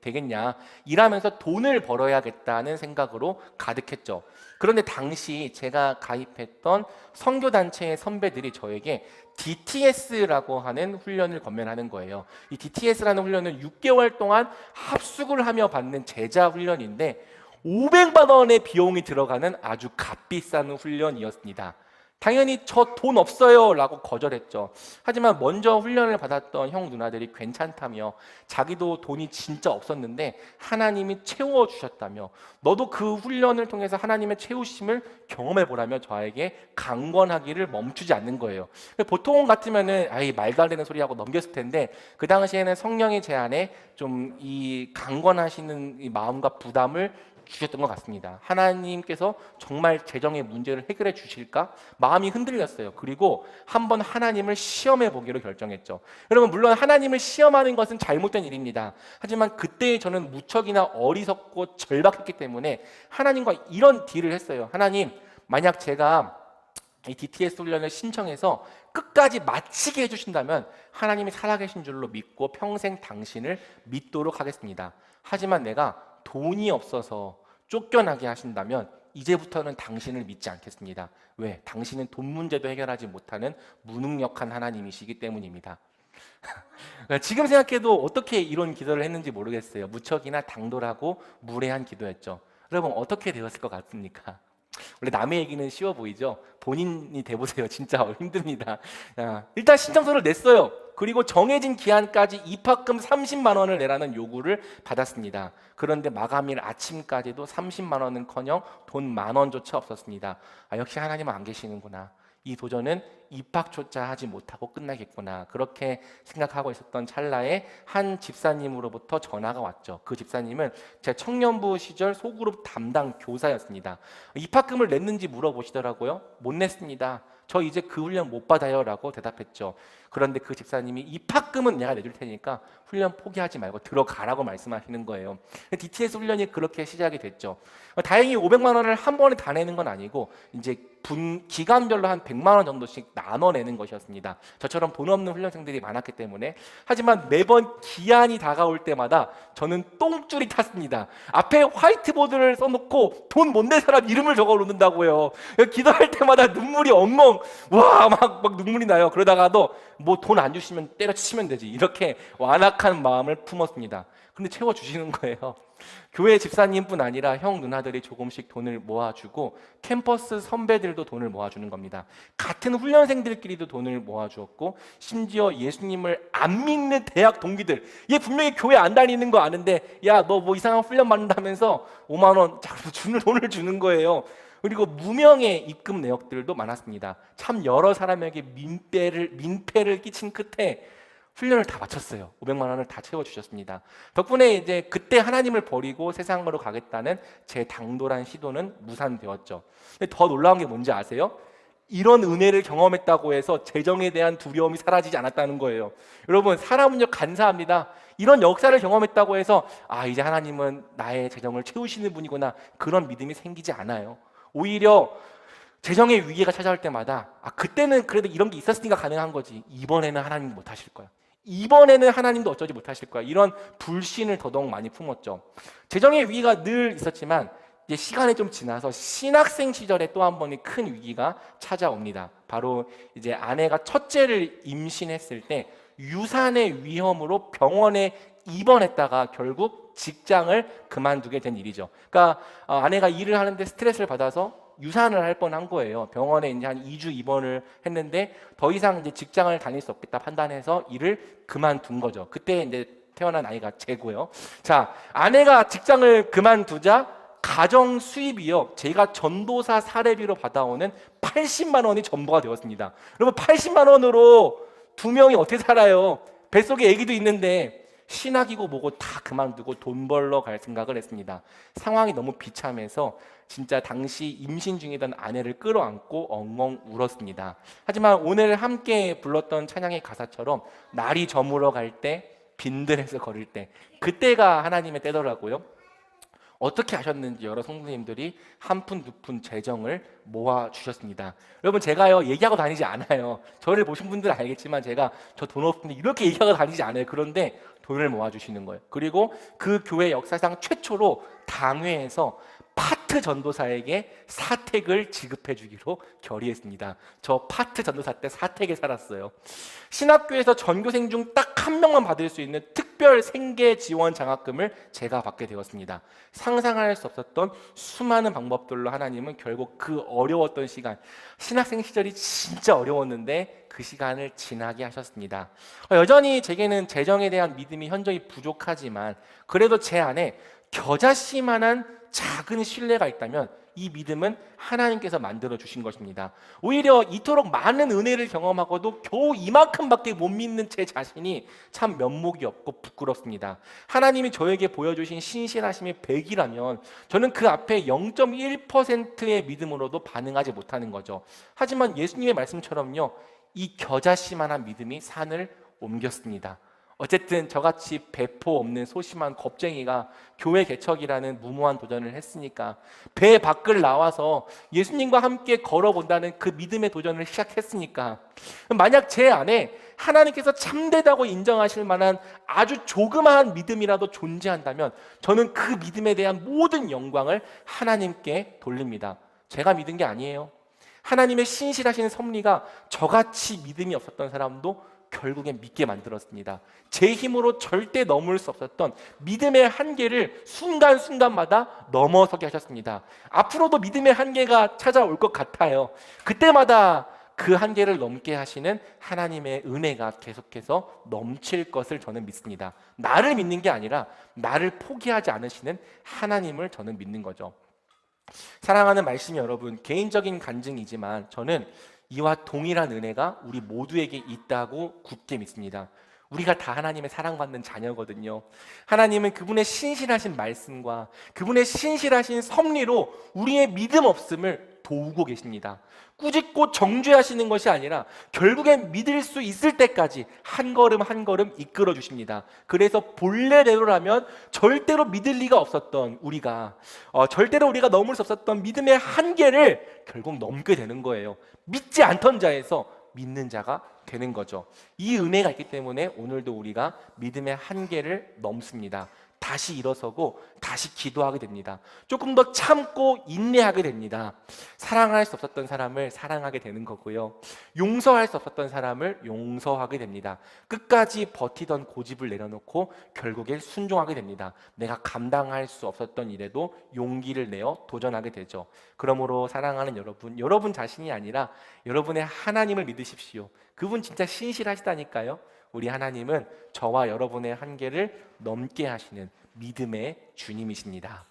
되겠냐, 일하면서 돈을 벌어야겠다는 생각으로 가득했죠. 그런데 당시 제가 가입했던 선교단체의 선배들이 저에게 DTS라고 하는 훈련을 건면하는 거예요. 이 DTS라는 훈련은 6개월 동안 합숙을 하며 받는 제자 훈련인데 500만 원의 비용이 들어가는 아주 값비싼 훈련이었습니다. 당연히 저 돈 없어요 라고 거절했죠. 하지만 먼저 훈련을 받았던 형 누나들이 괜찮다며, 자기도 돈이 진짜 없었는데 하나님이 채워주셨다며, 너도 그 훈련을 통해서 하나님의 채우심을 경험해보라며 저에게 강권하기를 멈추지 않는 거예요. 보통 같으면은 아이 말도 안 되는 소리 하고 넘겼을 텐데 그 당시에는 성령의 제안에 좀 이 강권하시는 이 마음과 부담을 주셨던 것 같습니다. 하나님께서 정말 재정의 문제를 해결해 주실까? 마음이 흔들렸어요. 그리고 한번 하나님을 시험해 보기로 결정했죠. 여러분, 물론 하나님을 시험하는 것은 잘못된 일입니다. 하지만 그때 저는 무척이나 어리석고 절박했기 때문에 하나님과 이런 딜을 했어요. 하나님, 만약 제가 이 DTS 훈련을 신청해서 끝까지 마치게 해주신다면 하나님이 살아계신 줄로 믿고 평생 당신을 믿도록 하겠습니다. 하지만 내가 돈이 없어서 쫓겨나게 하신다면 이제부터는 당신을 믿지 않겠습니다. 왜? 당신은 돈 문제도 해결하지 못하는 무능력한 하나님이시기 때문입니다. 지금 생각해도 어떻게 이런 기도를 했는지 모르겠어요. 무척이나 당돌하고 무례한 기도였죠. 여러분 어떻게 되었을 것 같습니까? 원래 남의 얘기는 쉬워 보이죠? 본인이 돼보세요. 진짜 힘듭니다. 일단 신청서를 냈어요. 그리고 정해진 기한까지 입학금 30만 원을 내라는 요구를 받았습니다. 그런데 마감일 아침까지도 30만 원은커녕 돈 10,000원조차 없었습니다. 역시 하나님은 안 계시는구나. 이 도전은 입학조차 하지 못하고 끝나겠구나. 그렇게 생각하고 있었던 찰나에 한 집사님으로부터 전화가 왔죠. 그 집사님은 제 청년부 시절 소그룹 담당 교사였습니다. 입학금을 냈는지 물어보시더라고요. 못 냈습니다. 저 이제 그 훈련 못 받아요 라고 대답했죠. 그런데 그 집사님이 입학금은 내가 내줄 테니까 훈련 포기하지 말고 들어가라고 말씀하시는 거예요. DTS 훈련이 그렇게 시작이 됐죠. 다행히 500만 원을 한 번에 다 내는 건 아니고 이제 기간별로 한 100만 원 정도씩 나눠내는 것이었습니다. 저처럼 돈 없는 훈련생들이 많았기 때문에. 하지만 매번 기한이 다가올 때마다 저는 똥줄이 탔습니다. 앞에 화이트보드를 써놓고 돈 못 낼 사람 이름을 적어 놓는다고요. 기도할 때마다 눈물이 엉엉 막 눈물이 나요. 그러다가도 뭐 돈 안 주시면 때려치면 되지, 이렇게 완악한 마음을 품었습니다. 근데 채워주시는 거예요. 교회 집사님뿐 아니라 형 누나들이 조금씩 돈을 모아주고 캠퍼스 선배들도 돈을 모아주는 겁니다. 같은 훈련생들끼리도 돈을 모아주었고 심지어 예수님을 안 믿는 대학 동기들, 얘 분명히 교회 안 다니는 거 아는데 야 너 뭐 이상한 훈련 받는다면서 5만 원 자꾸 주는 돈을 주는 거예요. 그리고 무명의 입금 내역들도 많았습니다. 참 여러 사람에게 민폐를 끼친 끝에 훈련을 다 마쳤어요. 500만 원을 다 채워주셨습니다. 덕분에 이제 그때 하나님을 버리고 세상으로 가겠다는 제 당돌한 시도는 무산되었죠. 근데 더 놀라운 게 뭔지 아세요? 이런 은혜를 경험했다고 해서 재정에 대한 두려움이 사라지지 않았다는 거예요. 여러분, 사람은요 간사합니다. 이런 역사를 경험했다고 해서 이제 하나님은 나의 재정을 채우시는 분이구나, 그런 믿음이 생기지 않아요. 오히려 재정의 위기가 찾아올 때마다 그때는 그래도 이런 게 있었으니까 가능한 거지, 이번에는 하나님 못 하실 거야, 이번에는 하나님도 어쩌지 못하실 거야, 이런 불신을 더더욱 많이 품었죠. 재정의 위기가 늘 있었지만 이제 시간이 좀 지나서 신학생 시절에 또 한 번의 큰 위기가 찾아옵니다. 바로 이제 아내가 첫째를 임신했을 때 유산의 위험으로 병원에 입원했다가 결국 직장을 그만두게 된 일이죠. 그러니까 아내가 일을 하는데 스트레스를 받아서 유산을 할 뻔한 거예요. 병원에 이제 한 2주 입원을 했는데 더 이상 이제 직장을 다닐 수 없겠다 판단해서 일을 그만둔 거죠. 그때 이제 태어난 아이가 쟤고요. 자, 아내가 직장을 그만두자 가정 수입이요, 제가 전도사 사례비로 받아오는 80만 원이 전부가 되었습니다. 여러분, 80만 원으로 두 명이 어떻게 살아요? 뱃속에 아기도 있는데 신학이고 뭐고 다 그만두고 돈 벌러 갈 생각을 했습니다. 상황이 너무 비참해서 진짜 당시 임신 중이던 아내를 끌어안고 엉엉 울었습니다. 하지만 오늘 함께 불렀던 찬양의 가사처럼 날이 저물어 갈 때, 빈들에서 걸을 때, 그때가 하나님의 때더라고요. 어떻게 하셨는지 여러 성도님들이 한 푼 두 푼 재정을 모아 주셨습니다. 여러분, 제가요 얘기하고 다니지 않아요. 저를 보신 분들은 알겠지만 제가 저 돈 없는데 이렇게 얘기하고 다니지 않아요. 그런데 돈을 모아 주시는 거예요. 그리고 그 교회 역사상 최초로 당회에서 파트 전도사에게 사택을 지급해 주기로 결의했습니다. 저 파트 전도사 때 사택에 살았어요. 신학교에서 전교생 중 딱 한 명만 받을 수 있는 특별 생계 지원 장학금을 제가 받게 되었습니다. 상상할 수 없었던 수많은 방법들로 하나님은 결국 그 어려웠던 시간, 신학생 시절이 진짜 어려웠는데 그 시간을 지나게 하셨습니다. 여전히 제게는 재정에 대한 믿음이 현저히 부족하지만 그래도 제 안에 겨자씨만한 작은 신뢰가 있다면 이 믿음은 하나님께서 만들어 주신 것입니다. 오히려 이토록 많은 은혜를 경험하고도 겨우 이만큼밖에 못 믿는 제 자신이 참 면목이 없고 부끄럽습니다. 하나님이 저에게 보여주신 신실하심이 100이라면 저는 그 앞에 0.1%의 믿음으로도 반응하지 못하는 거죠. 하지만 예수님의 말씀처럼요, 이 겨자씨만한 믿음이 산을 옮겼습니다. 어쨌든 저같이 배포 없는 소심한 겁쟁이가 교회 개척이라는 무모한 도전을 했으니까, 배 밖을 나와서 예수님과 함께 걸어본다는 그 믿음의 도전을 시작했으니까, 만약 제 안에 하나님께서 참되다고 인정하실 만한 아주 조그마한 믿음이라도 존재한다면 저는 그 믿음에 대한 모든 영광을 하나님께 돌립니다. 제가 믿은 게 아니에요. 하나님의 신실하신 섭리가 저같이 믿음이 없었던 사람도 결국엔 믿게 만들었습니다. 제 힘으로 절대 넘을 수 없었던 믿음의 한계를 순간순간마다 넘어서게 하셨습니다. 앞으로도 믿음의 한계가 찾아올 것 같아요. 그때마다 그 한계를 넘게 하시는 하나님의 은혜가 계속해서 넘칠 것을 저는 믿습니다. 나를 믿는 게 아니라 나를 포기하지 않으시는 하나님을 저는 믿는 거죠. 사랑하는 말씀이 여러분, 개인적인 간증이지만 저는 이와 동일한 은혜가 우리 모두에게 있다고 굳게 믿습니다. 우리가 다 하나님의 사랑받는 자녀거든요. 하나님은 그분의 신실하신 말씀과 그분의 신실하신 섭리로 우리의 믿음 없음을 도우고 계십니다. 꾸짖고 정죄하시는 것이 아니라 결국엔 믿을 수 있을 때까지 한 걸음 한 걸음 이끌어 주십니다. 그래서 본래대로라면 절대로 믿을 리가 없었던 우리가, 절대로 우리가 넘을 수 없었던 믿음의 한계를 결국 넘게 되는 거예요. 믿지 않던 자에서 믿는 자가 되는 거죠. 이 은혜가 있기 때문에 오늘도 우리가 믿음의 한계를 넘습니다. 다시 일어서고 다시 기도하게 됩니다. 조금 더 참고 인내하게 됩니다. 사랑할 수 없었던 사람을 사랑하게 되는 거고요. 용서할 수 없었던 사람을 용서하게 됩니다. 끝까지 버티던 고집을 내려놓고 결국엔 순종하게 됩니다. 내가 감당할 수 없었던 일에도 용기를 내어 도전하게 되죠. 그러므로 사랑하는 여러분, 여러분 자신이 아니라 여러분의 하나님을 믿으십시오. 그분 진짜 신실하시다니까요. 우리 하나님은 저와 여러분의 한계를 넘게 하시는 믿음의 주님이십니다.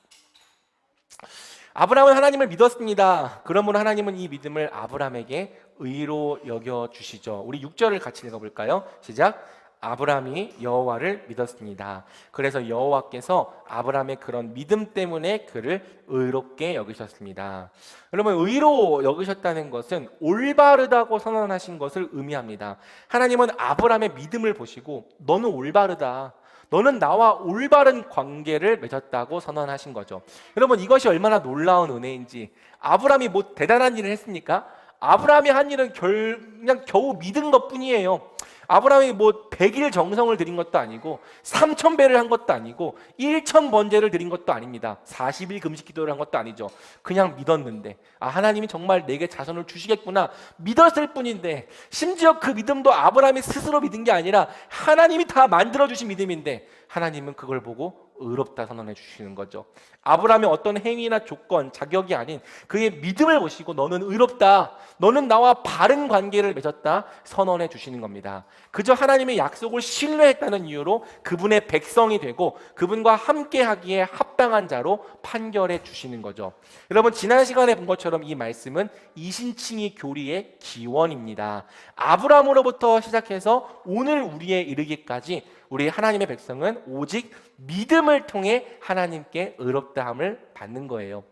아브라함은 하나님을 믿었습니다. 그러므로 하나님은 이 믿음을 아브라함에게 의로 여겨주시죠. 우리 6절을 같이 읽어볼까요? 시작. 아브라함이 여호와를 믿었습니다. 그래서 여호와께서 아브라함의 그런 믿음 때문에 그를 의롭게 여기셨습니다. 여러분, 의로 여기셨다는 것은 올바르다고 선언하신 것을 의미합니다. 하나님은 아브라함의 믿음을 보시고 너는 올바르다, 너는 나와 올바른 관계를 맺었다고 선언하신 거죠. 여러분, 이것이 얼마나 놀라운 은혜인지. 아브라함이 뭐 대단한 일을 했습니까? 아브라함이 한 일은 그냥 겨우 믿은 것뿐이에요. 아브라함이 뭐 100일 정성을 들인 것도 아니고 3000배를 한 것도 아니고 1000번제를 드린 것도 아닙니다. 40일 금식 기도를 한 것도 아니죠. 그냥 믿었는데, 하나님이 정말 내게 자손을 주시겠구나 믿었을 뿐인데, 심지어 그 믿음도 아브라함이 스스로 믿은 게 아니라 하나님이 다 만들어주신 믿음인데 하나님은 그걸 보고 의롭다 선언해 주시는 거죠. 아브라함의 어떤 행위나 조건, 자격이 아닌 그의 믿음을 보시고 너는 의롭다, 너는 나와 바른 관계를 맺었다 선언해 주시는 겁니다. 그저 하나님의 약속을 신뢰했다는 이유로 그분의 백성이 되고 그분과 함께하기에 합당한 자로 판결해 주시는 거죠. 여러분, 지난 시간에 본 것처럼 이 말씀은 이신칭의 교리의 기원입니다. 아브라함으로부터 시작해서 오늘 우리에 이르기까지 우리 하나님의 백성은 오직 믿음을 통해 하나님께 의롭다함을 받는 거예요.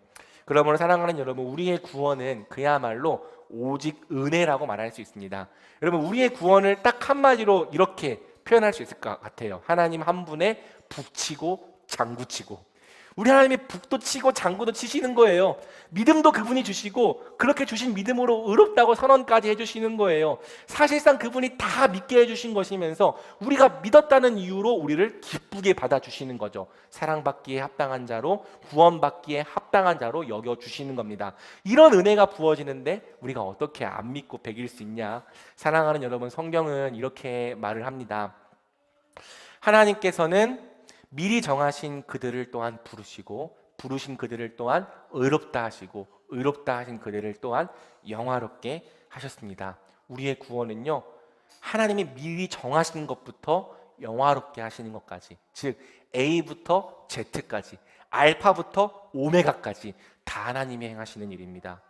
그러므로 사랑하는 여러분, 우리의 구원은 그야말로 오직 은혜라고 말할 수 있습니다. 여러분, 우리의 구원을 딱 한마디로 이렇게 표현할 수 있을 것 같아요. 하나님 한 분에 북치고 장구치고. 우리 하나님이 북도 치고 장구도 치시는 거예요. 믿음도 그분이 주시고 그렇게 주신 믿음으로 의롭다고 선언까지 해주시는 거예요. 사실상 그분이 다 믿게 해주신 것이면서 우리가 믿었다는 이유로 우리를 기쁘게 받아주시는 거죠. 사랑받기에 합당한 자로, 구원받기에 합당한 자로 여겨주시는 겁니다. 이런 은혜가 부어지는데 우리가 어떻게 안 믿고 배길 수 있냐? 사랑하는 여러분, 성경은 이렇게 말을 합니다. 하나님께서는 미리 정하신 그들을 또한 부르시고 부르신 그들을 또한 의롭다 하시고 의롭다 하신 그들을 또한 영화롭게 하셨습니다. 우리의 구원은요, 하나님이 미리 정하신 것부터 영화롭게 하시는 것까지, 즉 A부터 Z까지, 알파부터 오메가까지 다 하나님이 행하시는 일입니다.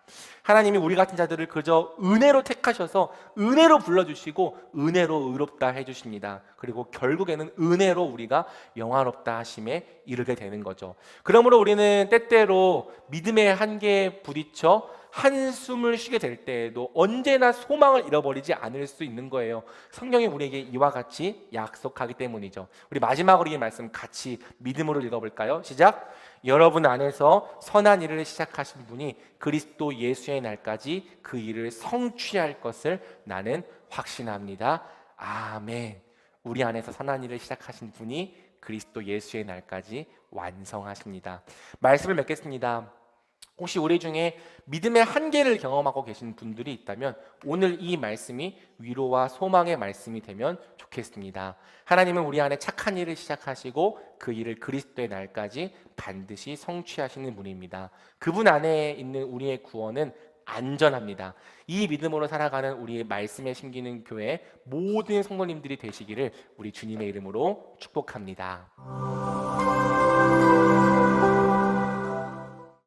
하나님이 우리 같은 자들을 그저 은혜로 택하셔서 은혜로 불러주시고 은혜로 의롭다 해주십니다. 그리고 결국에는 은혜로 우리가 영화롭다 하심에 이르게 되는 거죠. 그러므로 우리는 때때로 믿음의 한계에 부딪혀 한숨을 쉬게 될 때에도 언제나 소망을 잃어버리지 않을 수 있는 거예요. 성경이 우리에게 이와 같이 약속하기 때문이죠. 우리 마지막으로 이 말씀 같이 믿음으로 읽어볼까요? 시작! 여러분 안에서 선한 일을 시작하신 분이 그리스도 예수의 날까지 그 일을 성취할 것을 나는 확신합니다. 아멘. 우리 안에서 선한 일을 시작하신 분이 그리스도 예수의 날까지 완성하십니다. 말씀을 맺겠습니다. 혹시 우리 중에 믿음의 한계를 경험하고 계신 분들이 있다면 오늘 이 말씀이 위로와 소망의 말씀이 되면 좋겠습니다. 하나님은 우리 안에 착한 일을 시작하시고 그 일을 그리스도의 날까지 반드시 성취하시는 분입니다. 그분 안에 있는 우리의 구원은 안전합니다. 이 믿음으로 살아가는 우리의 말씀에 심기는 교회 모든 성도님들이 되시기를 우리 주님의 이름으로 축복합니다.